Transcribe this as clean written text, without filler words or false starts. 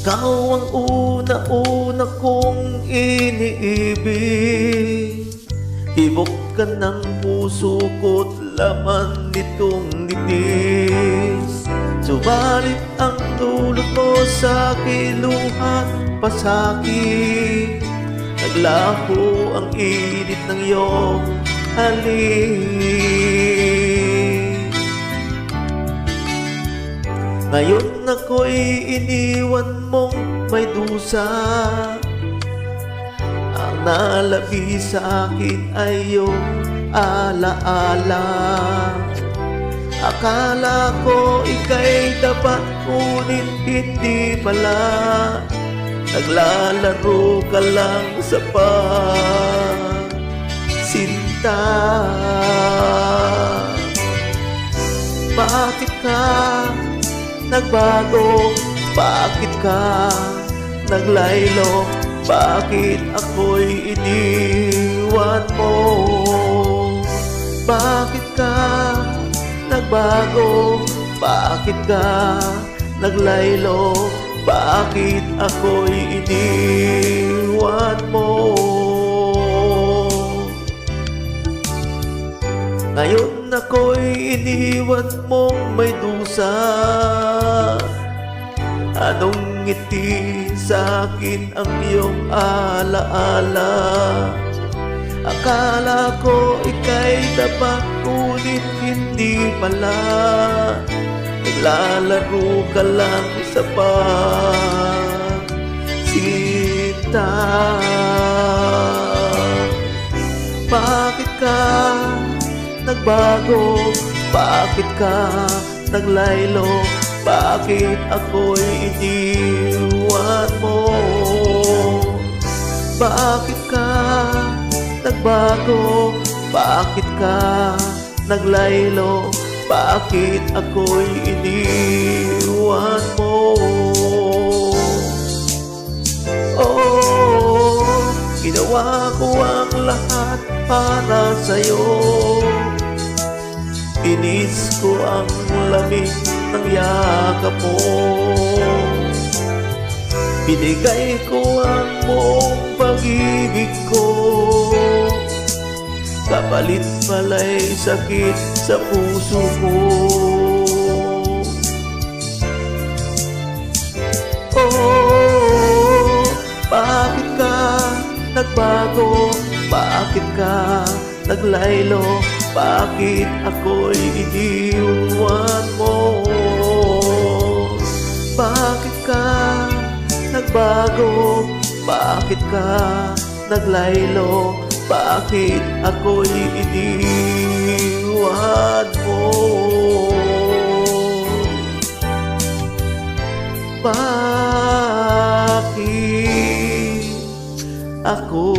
Ikaw ang una-una kong iniibig. Tibok ka ng puso ko't laman nitong nipis. Subalit ang dulot mo sa'kin luhat pasakit. Naglaho ang init ng iyong halik. Ngayon ako'y iniwan mong may dusa. Ang nalabi sa'kin ay iyong alaala. Akala ko ika'y dapat, ngunit hindi pala. Naglalaro ka lang sa pagsinta. Bakit ka nagbago? Bakit ka naglaylo? Bakit ako'y iniwan mo? Bakit ka nagbago? Bakit ka naglaylo? Bakit ako'y iniwan mo? Ngayon ako'y iniwan mong may dusa. Anong ngiti sa'kin ang iyong alaala? Akala ko ika'y dapat, ngunit hindi pala. Naglalaro ka lang sa pagsinta. Bakit ka nagbago? Bakit ka naglaylo? Bakit ako'y iniwan mo? Bakit ka nagbago? Bakit ka naglaylo? Bakit ako'y iniwan mo? Oh, ginawa ko ang lahat para sa'yo. Inis ko ang lamig ng yakap mo. Binigay ko ang buong pag-ibig ko. Kapalit pala'y sakit sa puso ko. Oh, bakit ka nagbago? Bakit ka naglaylo? Bakit ako'y iniwan mo? Bakit ka nagbago? Bakit ka naglaylo? Bakit ako'y iniwan mo? Bakit ako